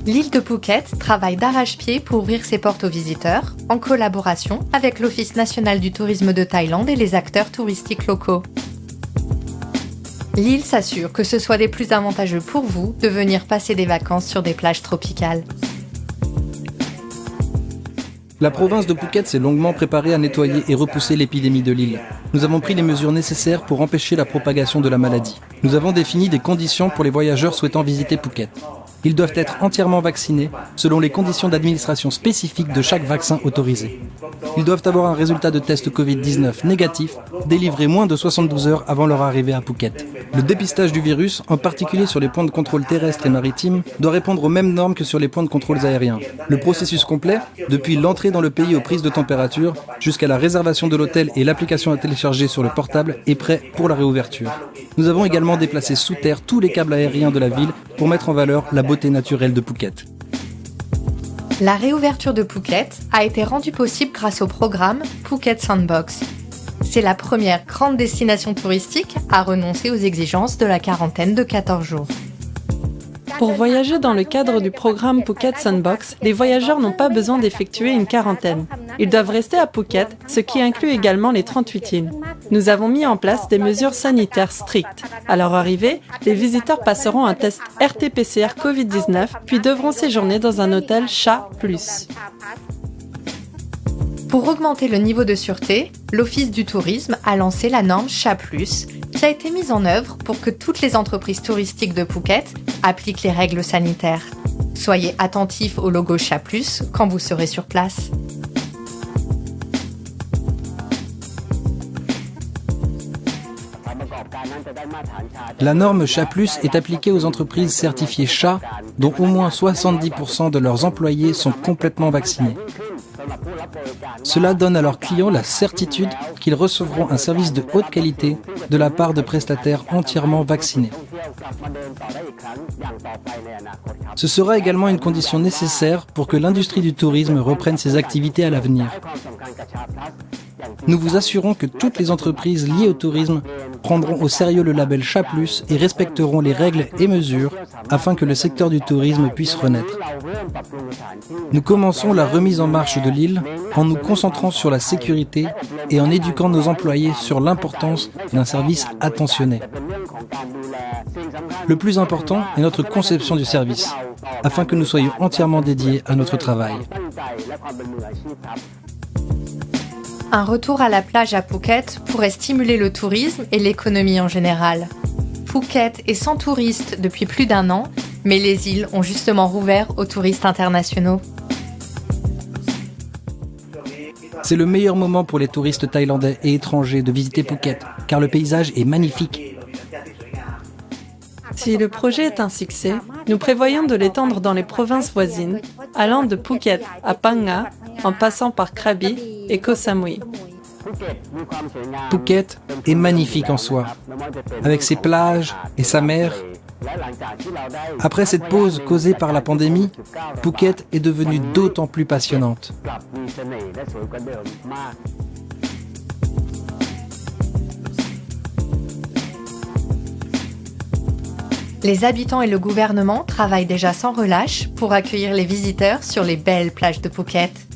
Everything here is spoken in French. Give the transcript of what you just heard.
L'île de Phuket travaille d'arrache-pied pour ouvrir ses portes aux visiteurs, en collaboration avec l'Office national du tourisme de Thaïlande et les acteurs touristiques locaux. L'île s'assure que ce soit des plus avantageux pour vous de venir passer des vacances sur des plages tropicales. La province de Phuket s'est longuement préparée à nettoyer et repousser l'épidémie de l'île. Nous avons pris les mesures nécessaires pour empêcher la propagation de la maladie. Nous avons défini des conditions pour les voyageurs souhaitant visiter Phuket. Ils doivent être entièrement vaccinés selon les conditions d'administration spécifiques de chaque vaccin autorisé. Ils doivent avoir un résultat de test Covid-19 négatif, délivré moins de 72 heures avant leur arrivée à Phuket. Le dépistage du virus, en particulier sur les points de contrôle terrestres et maritimes, doit répondre aux mêmes normes que sur les points de contrôle aériens. Le processus complet, depuis l'entrée dans le pays aux prises de température, jusqu'à la réservation de l'hôtel et l'application à télécharger sur le portable, est prêt pour la réouverture. Nous avons également déplacé sous terre tous les câbles aériens de la ville pour mettre en valeur la beauté naturelle de Phuket. La réouverture de Phuket a été rendue possible grâce au programme Phuket Sandbox. C'est la première grande destination touristique à renoncer aux exigences de la quarantaine de 14 jours. Pour voyager dans le cadre du programme Phuket Sandbox, les voyageurs n'ont pas besoin d'effectuer une quarantaine. Ils doivent rester à Phuket, ce qui inclut également les 38 îles. Nous avons mis en place des mesures sanitaires strictes. À leur arrivée, les visiteurs passeront un test RT-PCR Covid-19, puis devront séjourner dans un hôtel CHA+. Pour augmenter le niveau de sûreté, l'Office du tourisme a lancé la norme CHA+, qui a été mise en œuvre pour que toutes les entreprises touristiques de Phuket appliquent les règles sanitaires. Soyez attentifs au logo CHA+, quand vous serez sur place. La norme CHA+, est appliquée aux entreprises certifiées CHA, dont au moins 70% de leurs employés sont complètement vaccinés. Cela donne à leurs clients la certitude qu'ils recevront un service de haute qualité de la part de prestataires entièrement vaccinés. Ce sera également une condition nécessaire pour que l'industrie du tourisme reprenne ses activités à l'avenir. Nous vous assurons que toutes les entreprises liées au tourisme prendront au sérieux le label CHA+, et respecteront les règles et mesures afin que le secteur du tourisme puisse renaître. Nous commençons la remise en marche de l'île en nous concentrant sur la sécurité et en éduquant nos employés sur l'importance d'un service attentionné. Le plus important est notre conception du service, afin que nous soyons entièrement dédiés à notre travail. Un retour à la plage à Phuket pourrait stimuler le tourisme et l'économie en général. Phuket est sans touristes depuis plus d'1 an, mais les îles ont justement rouvert aux touristes internationaux. C'est le meilleur moment pour les touristes thaïlandais et étrangers de visiter Phuket, car le paysage est magnifique. Si le projet est un succès, nous prévoyons de l'étendre dans les provinces voisines, allant de Phuket à Phang Nga, en passant par Krabi et Koh Samui. Phuket est magnifique en soi, avec ses plages et sa mer. Après cette pause causée par la pandémie, Phuket est devenue d'autant plus passionnante. Les habitants et le gouvernement travaillent déjà sans relâche pour accueillir les visiteurs sur les belles plages de Phuket.